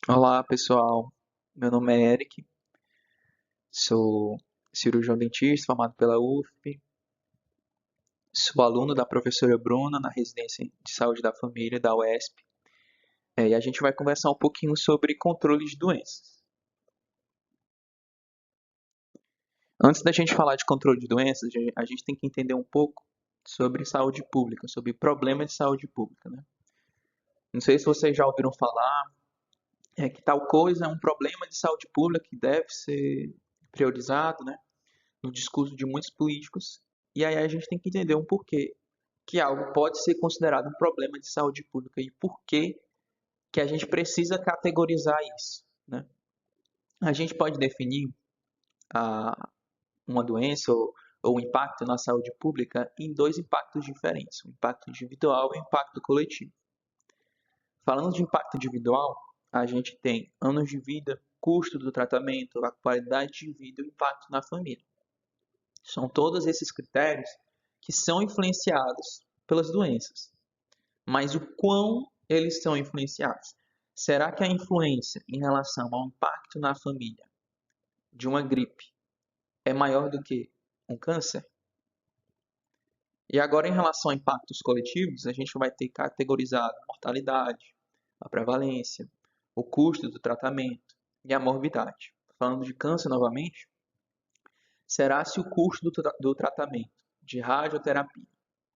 Olá, pessoal. Meu nome é Eric, sou cirurgião dentista formado pela UFP, sou aluno da professora Bruna na residência de saúde da família da UESP, e a gente vai conversar um pouquinho sobre controle de doenças. Antes da gente falar de controle de doenças, a gente tem que entender um pouco sobre saúde pública, sobre problemas de saúde pública, né? Não sei se vocês já ouviram falar, que tal coisa é um problema de saúde pública que deve ser priorizado, né? No discurso de muitos políticos. E aí a gente tem que entender um porquê que algo pode ser considerado um problema de saúde pública e por que a gente precisa categorizar isso, né? A gente pode definir a, uma doença ou um impacto na saúde pública em dois impactos diferentes, o impacto individual e o impacto coletivo. Falando de impacto individual, a gente tem anos de vida, custo do tratamento, a qualidade de vida e o impacto na família. São todos esses critérios que são influenciados pelas doenças. Mas o quão eles são influenciados? Será que a influência em relação ao impacto na família de uma gripe é maior do que um câncer? E agora, em relação a impactos coletivos, a gente vai ter categorizado a mortalidade, a prevalência, o custo do tratamento e a morbidade. Falando de câncer novamente, será se o custo do tratamento de radioterapia,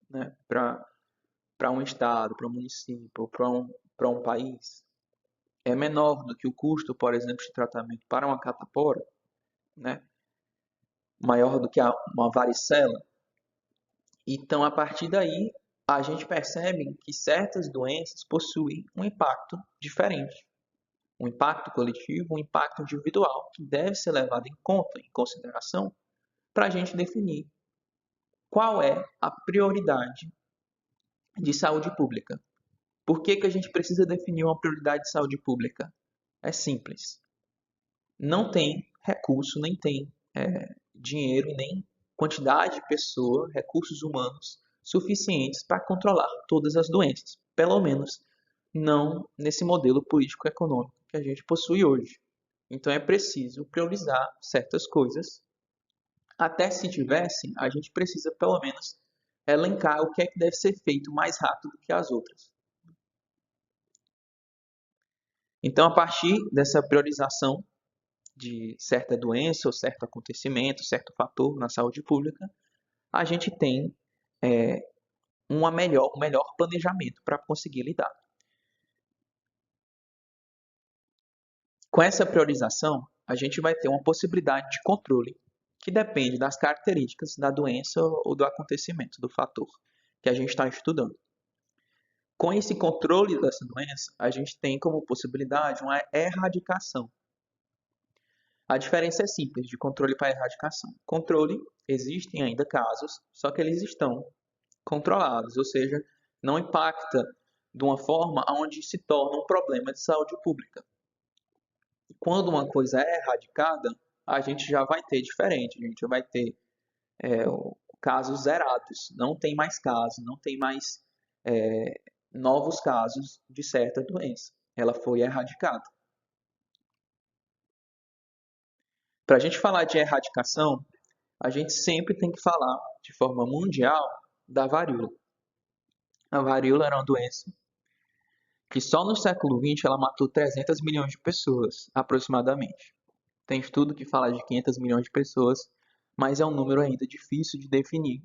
né, para um estado, para um município, para um país, é menor do que o custo, por exemplo, de tratamento para uma catapora, né, maior do que uma varicela. Então, a partir daí, a gente percebe que certas doenças possuem um impacto diferente, um impacto coletivo, um impacto individual, que deve ser levado em conta, em consideração, para a gente definir qual é a prioridade de saúde pública. Por que a gente precisa definir uma prioridade de saúde pública? É simples. Não tem recurso, nem tem dinheiro, nem quantidade de pessoas, recursos humanos suficientes para controlar todas as doenças. Pelo menos não nesse modelo político-econômico que a gente possui hoje. Então é preciso priorizar certas coisas. Até se tivessem, a gente precisa pelo menos elencar o que é que deve ser feito mais rápido do que as outras. Então, a partir dessa priorização de certa doença ou certo acontecimento, certo fator na saúde pública, a gente tem é, um melhor planejamento para conseguir lidar. Com essa priorização, a gente vai ter uma possibilidade de controle que depende das características da doença ou do acontecimento, do fator que a gente está estudando. Com esse controle dessa doença, a gente tem como possibilidade uma erradicação. A diferença é simples de controle para erradicação. Controle, existem ainda casos, só que eles estão controlados, ou seja, não impacta de uma forma onde se torna um problema de saúde pública. Quando uma coisa é erradicada, a gente já vai ter diferente, a gente vai ter casos zerados, não tem mais casos, não tem mais é, novos casos de certa doença. Ela foi erradicada. Para a gente falar de erradicação, a gente sempre tem que falar de forma mundial da varíola. A varíola era uma doença que só no século XX ela matou 300 milhões de pessoas, aproximadamente. Tem estudo que fala de 500 milhões de pessoas, mas é um número ainda difícil de definir.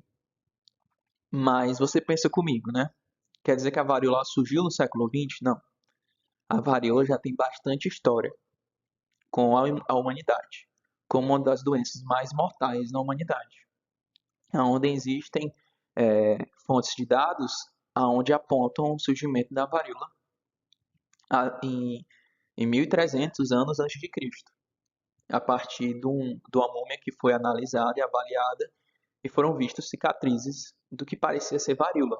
Mas você pensa comigo, né? Quer dizer que a varíola surgiu no século XX? Não. A varíola já tem bastante história com a humanidade, como uma das doenças mais mortais na humanidade, onde existem fontes de dados onde apontam o surgimento da varíola em, em 1300 anos antes de Cristo, a partir de uma múmia que foi analisada e avaliada e foram vistas cicatrizes do que parecia ser varíola.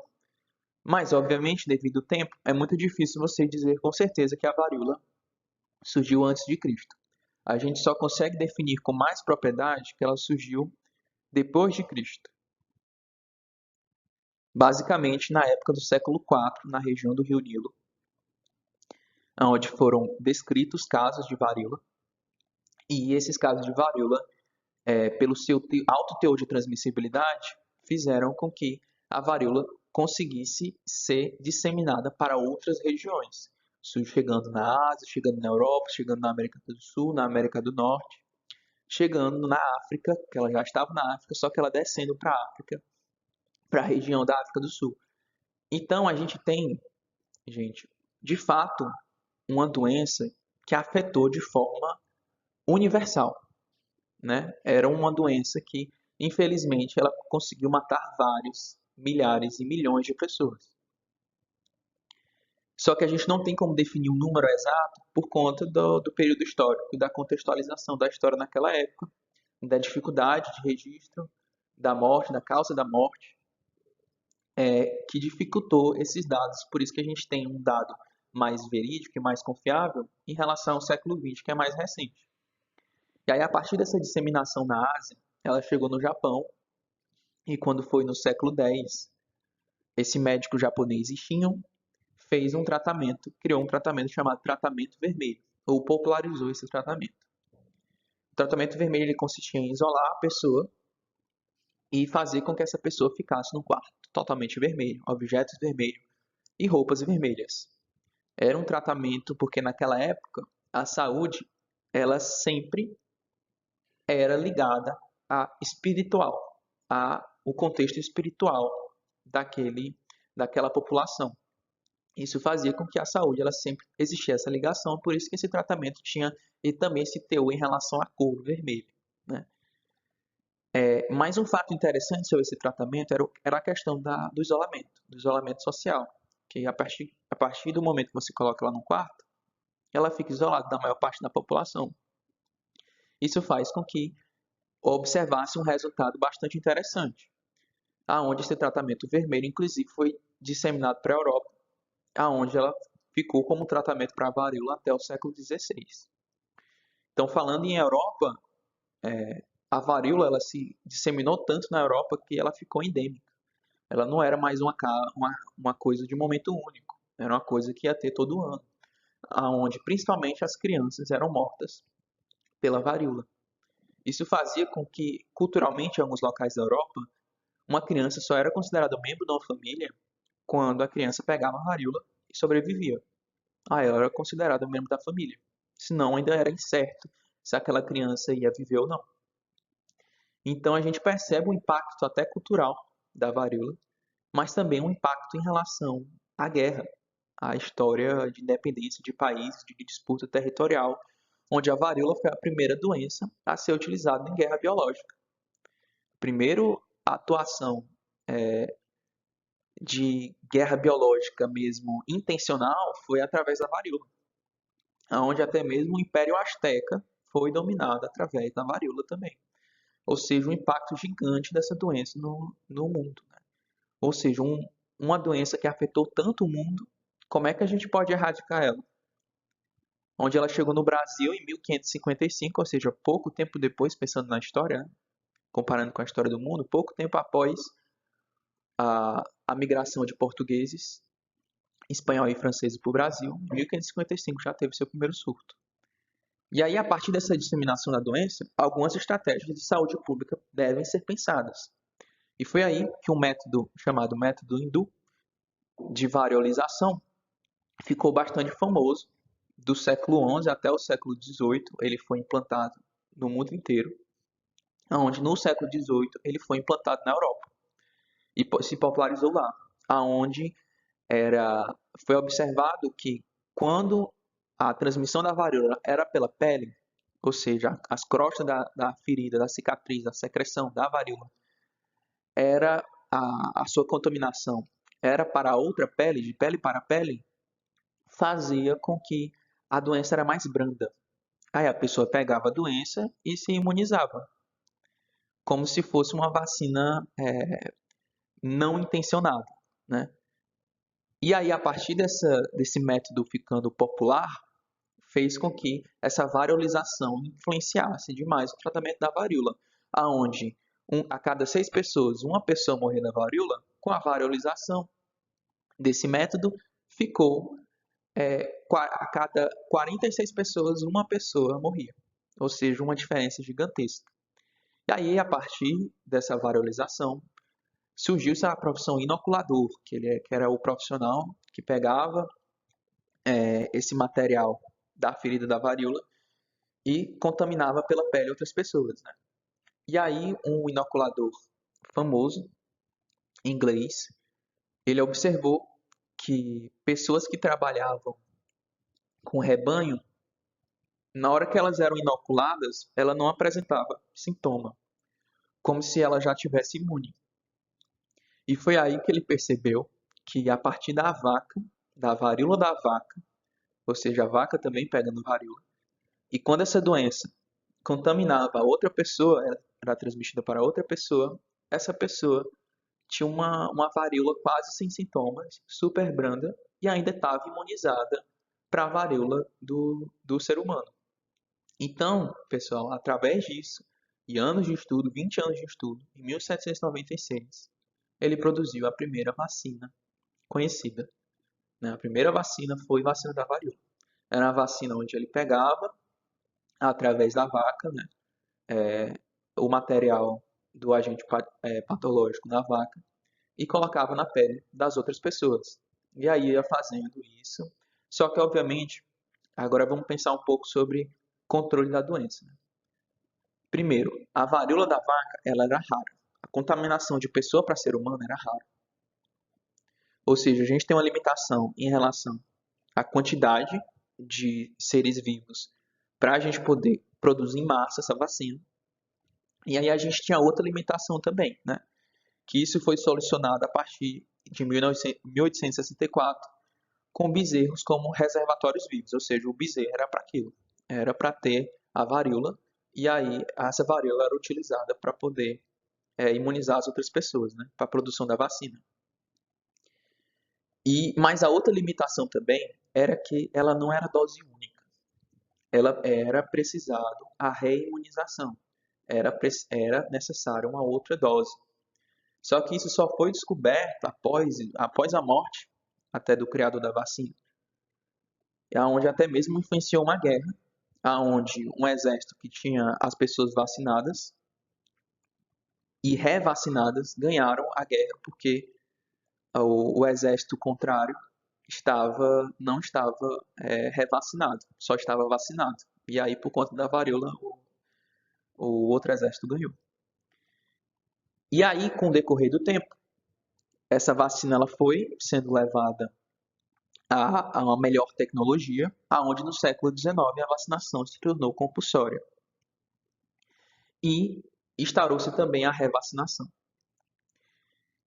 Mas, obviamente, devido ao tempo, é muito difícil você dizer com certeza que a varíola surgiu antes de Cristo. A gente só consegue definir com mais propriedade que ela surgiu depois de Cristo, basicamente na época do século IV, na região do Rio Nilo, onde foram descritos casos de varíola, e esses casos de varíola, pelo seu alto teor de transmissibilidade, fizeram com que a varíola conseguisse ser disseminada para outras regiões, chegando na Ásia, chegando na Europa, chegando na América do Sul, na América do Norte, chegando na África, que ela já estava na África, só que ela descendo para a África, para a região da África do Sul. Então a gente tem, gente, de fato, uma doença que afetou de forma universal, né? Era uma doença que, infelizmente, ela conseguiu matar vários, milhares e milhões de pessoas. Só que a gente não tem como definir um número exato por conta do período histórico e da contextualização da história naquela época, da dificuldade de registro da morte, da causa da morte, que dificultou esses dados. Por isso que a gente tem um dado mais verídico e mais confiável em relação ao século XX, que é mais recente. E aí, a partir dessa disseminação na Ásia, ela chegou no Japão, e quando foi no século X, esse médico japonês Ishinho fez um tratamento, criou um tratamento chamado tratamento vermelho, ou popularizou esse tratamento. O tratamento vermelho ele consistia em isolar a pessoa e fazer com que essa pessoa ficasse num quarto totalmente vermelho, objetos vermelhos e roupas vermelhas. Era um tratamento porque naquela época a saúde ela sempre era ligada a espiritual, a o contexto espiritual daquela população. Isso fazia com que a saúde ela sempre existia essa ligação, por isso que esse tratamento tinha e também esse teor em relação à cor vermelha, né? Mas um fato interessante sobre esse tratamento era a questão do isolamento social, que a partir do momento que você coloca ela num quarto, ela fica isolada da maior parte da população. Isso faz com que observasse um resultado bastante interessante, aonde esse tratamento vermelho, inclusive, foi disseminado para a Europa, aonde ela ficou como tratamento para a varíola até o século XVI. Então, falando em Europa, a varíola ela se disseminou tanto na Europa que ela ficou endêmica. Ela não era mais uma coisa de momento único, era uma coisa que ia ter todo ano, aonde principalmente as crianças eram mortas pela varíola. Isso fazia com que, culturalmente, em alguns locais da Europa, uma criança só era considerada membro de uma família quando a criança pegava a varíola e sobrevivia. Ela era considerada membro da família. Senão, ainda era incerto se aquela criança ia viver ou não. Então, a gente percebe um impacto até cultural da varíola, mas também um impacto em relação à guerra, à história de independência de países, de disputa territorial, onde a varíola foi a primeira doença a ser utilizada em guerra biológica. Primeiro, a atuação de guerra biológica mesmo intencional foi através da varíola, onde até mesmo o Império Azteca foi dominado através da varíola também. Ou seja, um impacto gigante dessa doença no mundo, né? Ou seja, uma doença que afetou tanto o mundo, como é que a gente pode erradicar ela? Onde ela chegou no Brasil em 1555, ou seja, pouco tempo depois, pensando na história, né? Comparando com a história do mundo, pouco tempo após a migração de portugueses, espanhol e franceses para o Brasil, em 1555 já teve seu primeiro surto. E aí, a partir dessa disseminação da doença, algumas estratégias de saúde pública devem ser pensadas. E foi aí que um método chamado método hindu de variolização ficou bastante famoso. Do século XI até o século XVIII, ele foi implantado no mundo inteiro, onde no século XVIII ele foi implantado na Europa e se popularizou lá, aonde foi observado que quando a transmissão da varíola era pela pele, ou seja, as crostas da ferida, da cicatriz, da secreção da varíola, era a sua contaminação era para outra pele, de pele para pele, fazia com que a doença era mais branda. Aí a pessoa pegava a doença e se imunizava, como se fosse uma vacina não intencionada, né? E aí, a partir desse método ficando popular, fez com que essa variolização influenciasse demais o tratamento da varíola, aonde a cada 6 pessoas, uma pessoa morria da varíola, com a variolização desse método, ficou a cada 46 pessoas, uma pessoa morria. Ou seja, uma diferença gigantesca. E aí, a partir dessa variolização, surgiu-se a profissão inoculador, que era o profissional que pegava esse material da ferida da varíola e contaminava pela pele outras pessoas, né? E aí, um inoculador famoso, inglês, ele observou que pessoas que trabalhavam com rebanho, na hora que elas eram inoculadas, ela não apresentava sintoma, como se ela já tivesse imune. E foi aí que ele percebeu que a partir da vaca, da varíola da vaca, ou seja, a vaca também pegando varíola, e quando essa doença contaminava outra pessoa, era transmitida para outra pessoa, essa pessoa tinha uma varíola quase sem sintomas, super branda, e ainda estava imunizada para a varíola do ser humano. Então, pessoal, através disso, e anos de estudo, 20 anos de estudo, em 1796, ele produziu a primeira vacina conhecida, né? A primeira vacina foi a vacina da varíola. Era uma vacina onde ele pegava, através da vaca, né, o material do agente patológico da vaca e colocava na pele das outras pessoas. E aí ia fazendo isso. Só que, obviamente, agora vamos pensar um pouco sobre controle da doença, né? Primeiro, a varíola da vaca, ela era rara. A contaminação de pessoa para ser humano era rara. Ou seja, a gente tem uma limitação em relação à quantidade de seres vivos para a gente poder produzir em massa essa vacina. E aí a gente tinha outra limitação também, né? Que isso foi solucionado a partir de 1864 com bezerros como reservatórios vivos, ou seja, o bezerro era para aquilo, era para ter a varíola, e aí essa varíola era utilizada para poder imunizar as outras pessoas, né, para a produção da vacina. Mas a outra limitação também era que ela não era dose única, ela era precisado a reimunização, era necessária uma outra dose. Só que isso só foi descoberto após a morte até do criador da vacina, aonde até mesmo influenciou uma guerra, aonde um exército que tinha as pessoas vacinadas e revacinadas ganharam a guerra porque o exército contrário não estava revacinado, só estava vacinado. E aí, por conta da varíola, o outro exército ganhou. E aí, com o decorrer do tempo, essa vacina ela foi sendo levada a uma melhor tecnologia, aonde no século XIX a vacinação se tornou compulsória. E instaurou-se também a revacinação.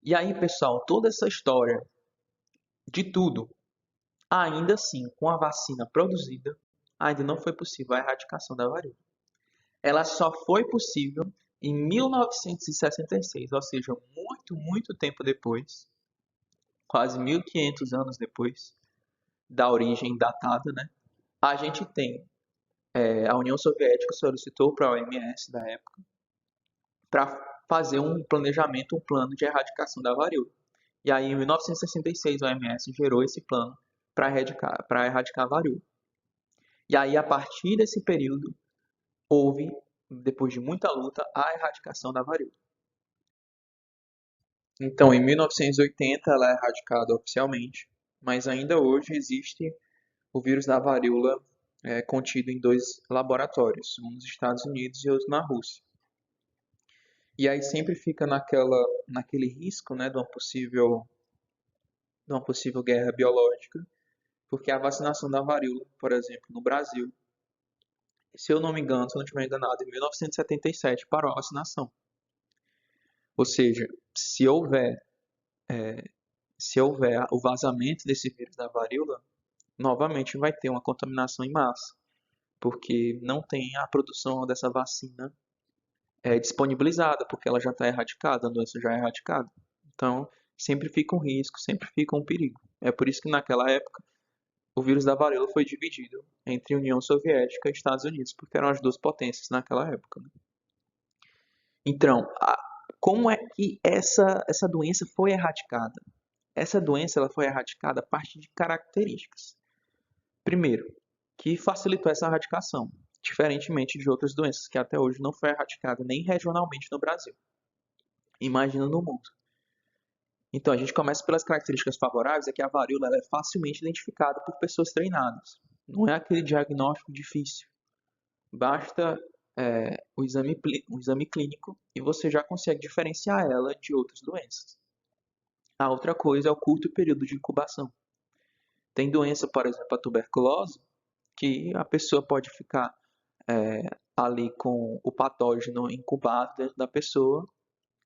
E aí, pessoal, toda essa história de tudo, ainda assim, com a vacina produzida, ainda não foi possível a erradicação da varíola. Ela só foi possível em 1966, ou seja, muito, muito tempo depois, quase 1500 anos depois da origem datada, né? A gente tem a União Soviética solicitou para a OMS da época para fazer um planejamento, um plano de erradicação da varíola. E aí, em 1966, a OMS gerou esse plano para erradicar a varíola. E aí, a partir desse período, houve, depois de muita luta, a erradicação da varíola. Então, em 1980, ela é erradicada oficialmente, mas ainda hoje existe o vírus da varíola contido em 2 laboratórios, um nos Estados Unidos e outro na Rússia. E aí sempre fica naquele risco, né, de uma possível guerra biológica, porque a vacinação da varíola, por exemplo, no Brasil, se eu não me engano, se eu não estiver enganado, em 1977 parou a vacinação. Ou seja, se houver o vazamento desse vírus da varíola, novamente vai ter uma contaminação em massa, porque não tem a produção dessa vacina disponibilizada, porque ela já está erradicada, a doença já é erradicada. Então, sempre fica um risco, sempre fica um perigo. É por isso que naquela época o vírus da varíola foi dividido entre União Soviética e Estados Unidos, porque eram as duas potências naquela época, né? Então, como é que essa doença foi erradicada? Essa doença ela foi erradicada a partir de características. Primeiro, que facilitou essa erradicação, diferentemente de outras doenças que até hoje não foi erradicada nem regionalmente no Brasil. Imagina no mundo. Então, a gente começa pelas características favoráveis, é que a varíola ela é facilmente identificada por pessoas treinadas. Não é aquele diagnóstico difícil. Basta o exame clínico e você já consegue diferenciar ela de outras doenças. A outra coisa é o curto período de incubação. Tem doença, por exemplo, a tuberculose, que a pessoa pode ficar ali com o patógeno incubado dentro da pessoa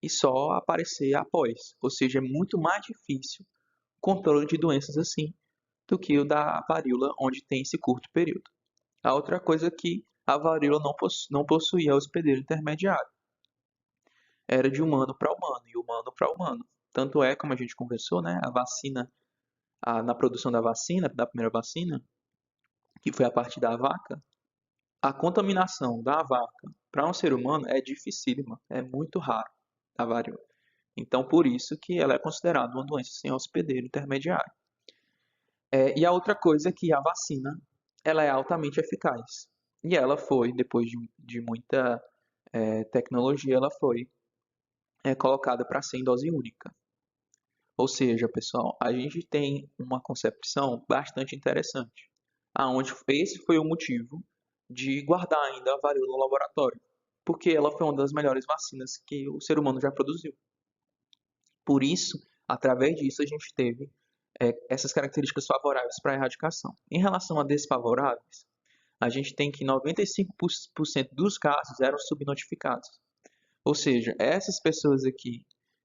e só aparecer após. Ou seja, é muito mais difícil o controle de doenças assim do que o da varíola, onde tem esse curto período. A outra coisa é que a varíola não possuía hospedeiro intermediário. Era de humano para humano e humano para humano. Tanto é, como a gente conversou, né, a vacina, na produção da vacina, da primeira vacina, que foi a partir da vaca, a contaminação da vaca para um ser humano é dificílima, é muito raro a varíola. Então, por isso que ela é considerada uma doença sem hospedeiro intermediário. E a outra coisa é que a vacina ela é altamente eficaz. E ela foi, depois de muita tecnologia, ela foi colocada para ser em dose única. Ou seja, pessoal, a gente tem uma concepção bastante interessante, aonde esse foi o motivo de guardar ainda a varíola no laboratório, porque ela foi uma das melhores vacinas que o ser humano já produziu. Por isso, através disso, a gente teve essas características favoráveis para a erradicação. Em relação a desfavoráveis, a gente tem que 95% dos casos eram subnotificados. Ou seja, essas pessoas aqui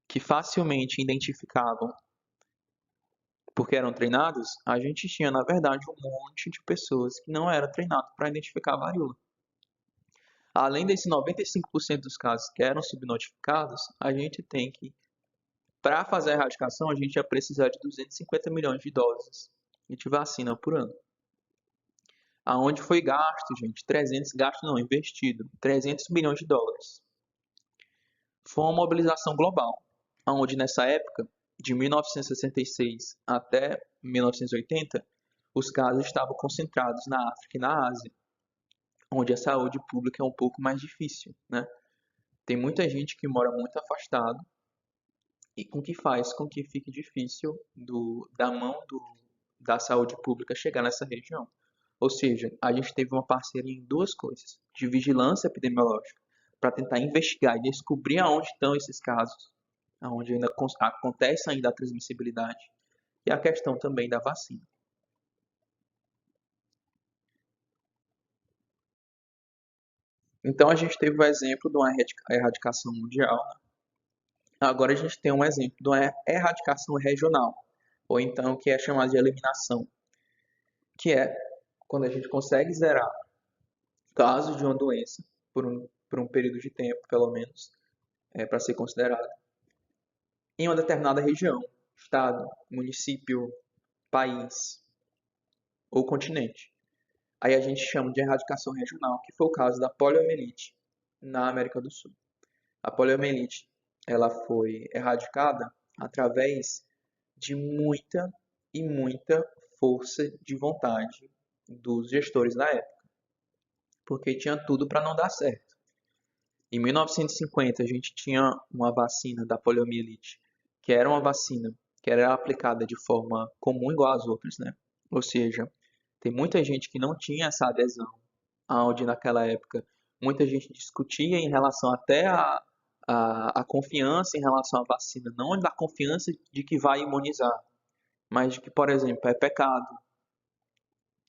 que facilmente identificavam porque eram treinados, a gente tinha, na verdade, um monte de pessoas que não eram treinadas para identificar a varíola. Além desses 95% dos casos que eram subnotificados, a gente tem que, para fazer a erradicação, a gente ia precisar de 250 milhões de doses de vacina por ano. Aonde foi gasto, gente, investido, 300 milhões de dólares. Foi uma mobilização global, onde nessa época, de 1966 até 1980, os casos estavam concentrados na África e na Ásia, onde a saúde pública é um pouco mais difícil, né? Tem muita gente que mora muito afastado e com que faz com que fique difícil da mão da saúde pública chegar nessa região. Ou seja, a gente teve uma parceria em duas coisas: de vigilância epidemiológica, para tentar investigar e descobrir aonde estão esses casos, aonde ainda acontece ainda a transmissibilidade, e a questão também da vacina. Então a gente teve o exemplo de uma erradicação mundial. Agora a gente tem um exemplo de uma erradicação regional, ou então o que é chamado de eliminação, que é quando a gente consegue zerar casos de uma doença por um período de tempo, pelo menos, para ser considerada, em uma determinada região, estado, município, país ou continente. Aí a gente chama de erradicação regional, que foi o caso da poliomielite na América do Sul. A poliomielite ela foi erradicada através de muita e muita força de vontade dos gestores da época, porque tinha tudo para não dar certo. Em 1950, a gente tinha uma vacina da poliomielite, que era uma vacina que era aplicada de forma comum igual às outras, né? Ou seja, tem muita gente que não tinha essa adesão, onde naquela época muita gente discutia em relação até a confiança em relação à vacina, não da confiança de que vai imunizar, mas de que, por exemplo, é pecado.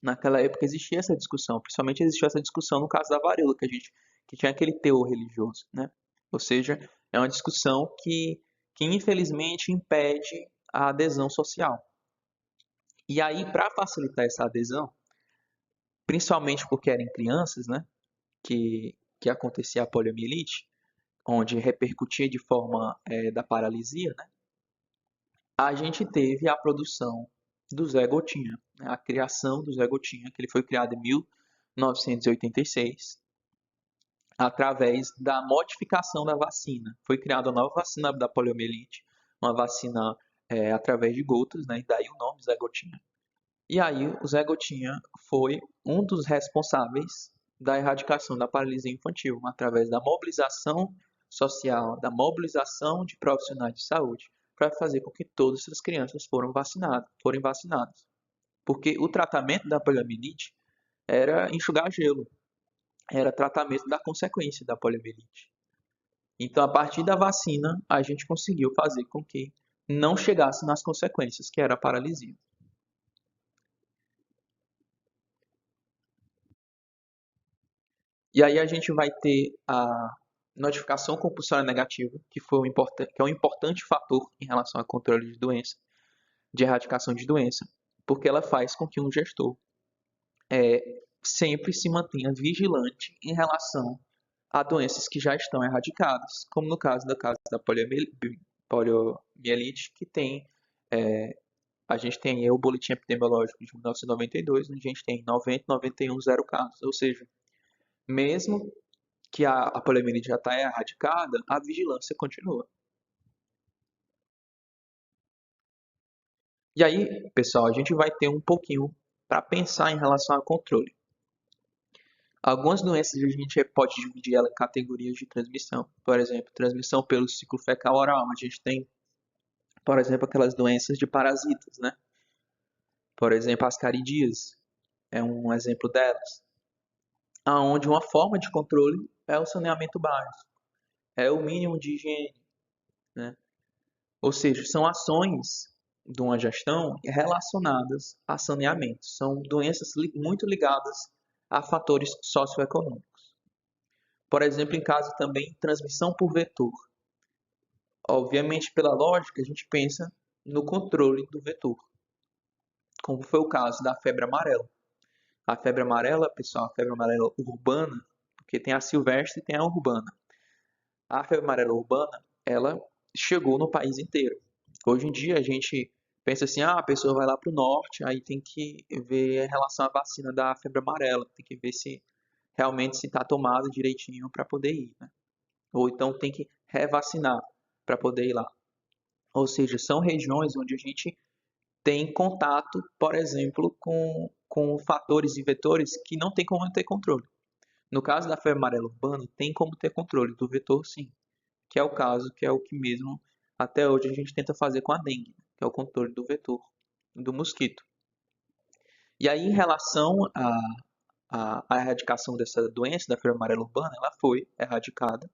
Naquela época existia essa discussão, principalmente existiu essa discussão no caso da varíola, que tinha aquele teor religioso, né? Ou seja, é uma discussão que infelizmente impede a adesão social. E aí, para facilitar essa adesão, principalmente porque eram crianças, né, que acontecia a poliomielite, onde repercutia de forma da paralisia, né, a gente teve a produção do Zé Gotinha, né, a criação do Zé Gotinha, que ele foi criado em 1986, através da modificação da vacina. Foi criada uma nova vacina da poliomielite, uma vacina através de gotas, né, e daí o nome Zé Gotinha. E aí o Zé Gotinha foi um dos responsáveis da erradicação da paralisia infantil, através da mobilização social, da mobilização de profissionais de saúde, para fazer com que todas as crianças forem vacinadas. Porque o tratamento da poliomielite era enxugar gelo, era tratamento da consequência da poliomielite. Então, a partir da vacina, a gente conseguiu fazer com que não chegasse nas consequências, que era a paralisia. E aí a gente vai ter a notificação compulsória negativa, que é um importante fator em relação ao controle de doença, de erradicação de doença, porque ela faz com que um gestor sempre se mantenha vigilante em relação a doenças que já estão erradicadas, como no caso da poliomielite, que tem a gente tem aí o boletim epidemiológico de 1992, onde a gente tem 90, 91, 0 casos. Ou seja, mesmo que a poliomielite já está erradicada, a vigilância continua. E aí, pessoal, a gente vai ter um pouquinho para pensar em relação ao controle. Algumas doenças a gente pode dividir ela em categorias de transmissão. Por exemplo, transmissão pelo ciclo fecal oral. A gente tem, por exemplo, aquelas doenças de parasitas, né? Por exemplo, as caridíase é um exemplo delas. Aonde uma forma de controle é o saneamento básico, é o mínimo de higiene, né? Ou seja, são ações de uma gestão relacionadas a saneamento. São doenças muito ligadas a fatores socioeconômicos. Por exemplo, em caso também transmissão por vetor. Obviamente, pela lógica, a gente pensa no controle do vetor, como foi o caso da febre amarela. A febre amarela, pessoal, a febre amarela urbana, porque tem a silvestre e tem a urbana. A febre amarela urbana, ela chegou no país inteiro. Hoje em dia a gente pensa assim, a pessoa vai lá para o norte, aí tem que ver em relação à vacina da febre amarela, tem que ver se realmente se está tomado direitinho para poder ir, né? Ou então tem que revacinar para poder ir lá. Ou seja, são regiões onde a gente tem contato, por exemplo, com fatores e vetores que não tem como ter controle. No caso da febre amarela urbana, tem como ter controle do vetor, sim, que é o caso, que é o que mesmo até hoje a gente tenta fazer com a dengue, que é o controle do vetor do mosquito. E aí, em relação à erradicação dessa doença, da febre amarela urbana, ela foi erradicada,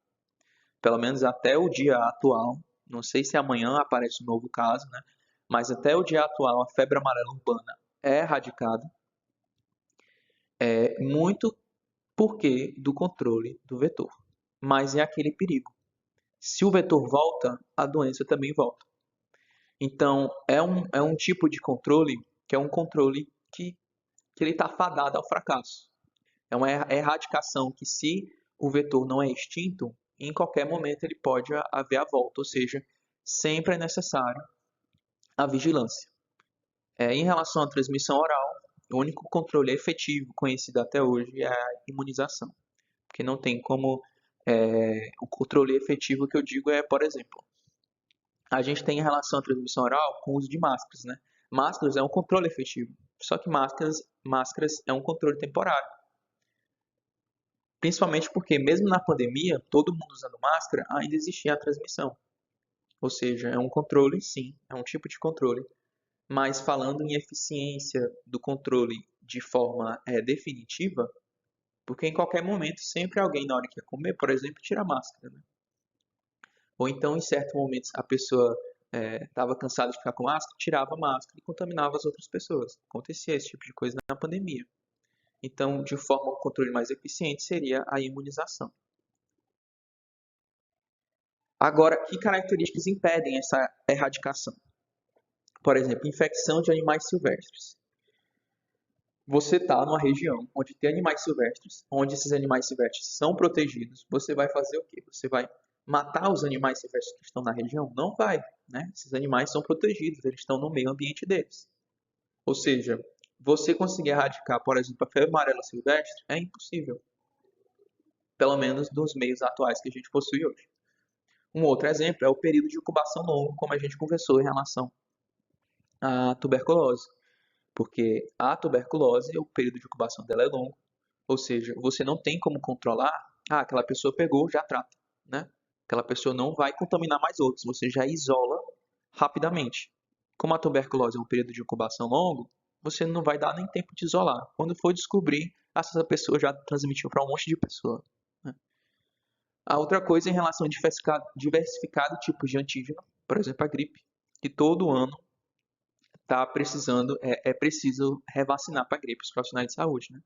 pelo menos até o dia atual. Não sei se amanhã aparece um novo caso, né? Mas até o dia atual, a febre amarela urbana é erradicada, muito porque do controle do vetor. Mas é aquele perigo. Se o vetor volta, a doença também volta. Então, é um tipo de controle que é um controle que ele está fadado ao fracasso. É uma erradicação que, se o vetor não é extinto, em qualquer momento ele pode haver a volta, ou seja, sempre é necessário a vigilância. Em relação à transmissão oral, o único controle efetivo conhecido até hoje é a imunização, porque não tem como o controle efetivo que eu digo é, por exemplo, a gente tem em relação à transmissão oral com o uso de máscaras, né? Máscaras é um controle efetivo, só que máscaras é um controle temporário. Principalmente porque, mesmo na pandemia, todo mundo usando máscara, ainda existia a transmissão. Ou seja, é um controle, sim, é um tipo de controle. Mas falando em eficiência do controle de forma definitiva, porque em qualquer momento, sempre alguém, na hora que ia comer, por exemplo, tira a máscara, né? Ou então, em certos momentos, a pessoa estava cansada de ficar com máscara, tirava a máscara e contaminava as outras pessoas. Acontecia esse tipo de coisa na pandemia. Então, de forma um controle mais eficiente, seria a imunização. Agora, que características impedem essa erradicação? Por exemplo, infecção de animais silvestres. Você está numa região onde tem animais silvestres, onde esses animais silvestres são protegidos, você vai fazer o quê? Você vai matar os animais silvestres que estão na região? Não vai, né? Esses animais são protegidos, eles estão no meio ambiente deles. Ou seja, você conseguir erradicar, por exemplo, a febre amarela silvestre é impossível, pelo menos nos meios atuais que a gente possui hoje. Um outro exemplo é o período de incubação longo, como a gente conversou em relação à tuberculose. Porque a tuberculose, o período de incubação dela é longo, ou seja, você não tem como controlar, aquela pessoa pegou, já trata, né? Aquela pessoa não vai contaminar mais outros, você já isola rapidamente. Como a tuberculose é um período de incubação longo, você não vai dar nem tempo de isolar. Quando for descobrir, essa pessoa já transmitiu para um monte de pessoa, né? A outra coisa em relação a diversificado tipos de antígeno, por exemplo, a gripe, que todo ano tá precisando, é preciso revacinar para gripe os profissionais de saúde, né?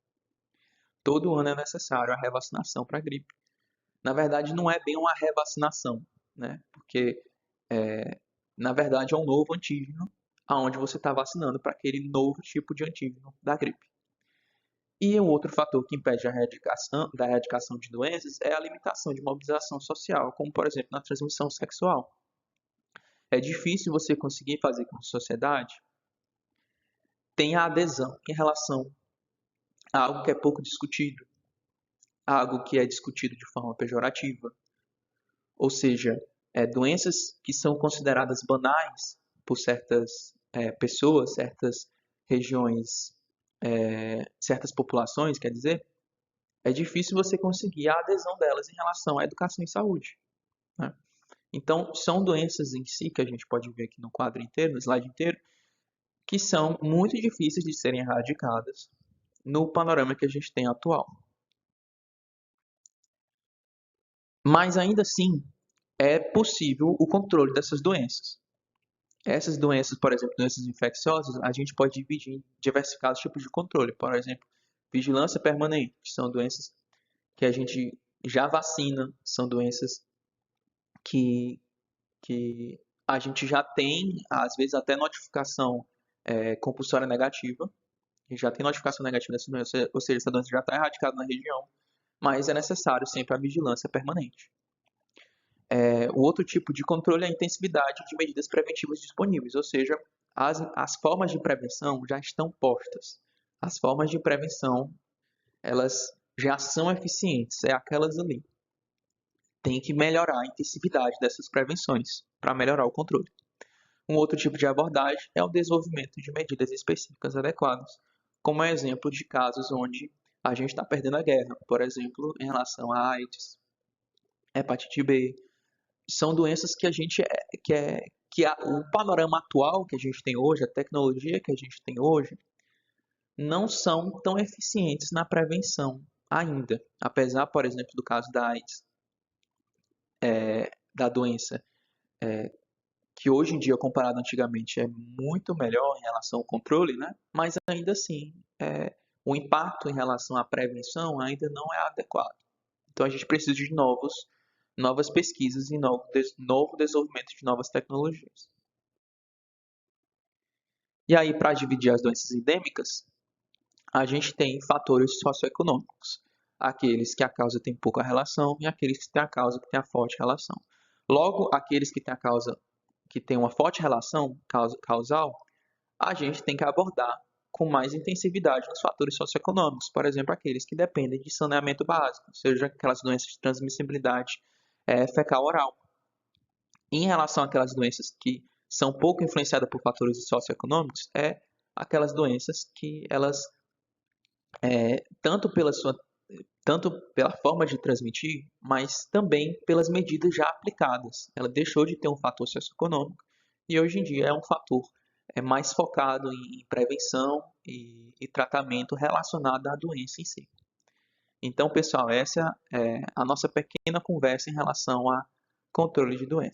Todo ano é necessário a revacinação para gripe. Na verdade, não é bem uma revacinação, né? Porque, na verdade, é um novo antígeno aonde você está vacinando para aquele novo tipo de antígeno da gripe. E um outro fator que impede a da erradicação de doenças é a limitação de mobilização social, como, por exemplo, na transmissão sexual. É difícil você conseguir fazer com que a sociedade tenha adesão em relação a algo que é pouco discutido, a algo que é discutido de forma pejorativa, ou seja, doenças que são consideradas banais por certas pessoas, certas regiões, certas populações, quer dizer, é difícil você conseguir a adesão delas em relação à educação e saúde, né? Então, são doenças em si, que a gente pode ver aqui no quadro inteiro, no slide inteiro, que são muito difíceis de serem erradicadas no panorama que a gente tem atual. Mas ainda assim, é possível o controle dessas doenças. Essas doenças, por exemplo, doenças infecciosas, a gente pode dividir em diversificados tipos de controle. Por exemplo, vigilância permanente, que são doenças que a gente já vacina, são doenças que, que a gente já tem, às vezes, até notificação compulsória negativa. A gente já tem notificação negativa dessa doença, ou seja, essa doença já está erradicada na região, mas é necessário sempre a vigilância permanente. O outro tipo de controle é a intensividade de medidas preventivas disponíveis, ou seja, as formas de prevenção já estão postas. As formas de prevenção, elas já são eficientes, é aquelas ali. Tem que melhorar a intensividade dessas prevenções para melhorar o controle. Um outro tipo de abordagem é o desenvolvimento de medidas específicas adequadas, como é exemplo de casos onde a gente está perdendo a guerra, por exemplo, em relação à AIDS, hepatite B. São doenças que a gente o panorama atual que a gente tem hoje, a tecnologia que a gente tem hoje, não são tão eficientes na prevenção ainda. Apesar, por exemplo, do caso da AIDS, da doença, que hoje em dia, comparado antigamente, é muito melhor em relação ao controle, né? Mas ainda assim, o impacto em relação à prevenção ainda não é adequado. Então a gente precisa de novas pesquisas e novo desenvolvimento de novas tecnologias. E aí, para dividir as doenças endêmicas, a gente tem fatores socioeconômicos, aqueles que a causa tem pouca relação e aqueles que têm a causa que tem a forte relação. Logo, aqueles que têm a causa que tem uma forte relação causal, a gente tem que abordar com mais intensividade nos fatores socioeconômicos, por exemplo, aqueles que dependem de saneamento básico, seja aquelas doenças de transmissibilidade fecal-oral. Em relação àquelas doenças que são pouco influenciadas por fatores socioeconômicos, aquelas doenças que elas, tanto tanto pela forma de transmitir, mas também pelas medidas já aplicadas. Ela deixou de ter um fator socioeconômico e hoje em dia é um fator mais focado em prevenção e tratamento relacionado à doença em si. Então, pessoal, essa é a nossa pequena conversa em relação a controle de doenças.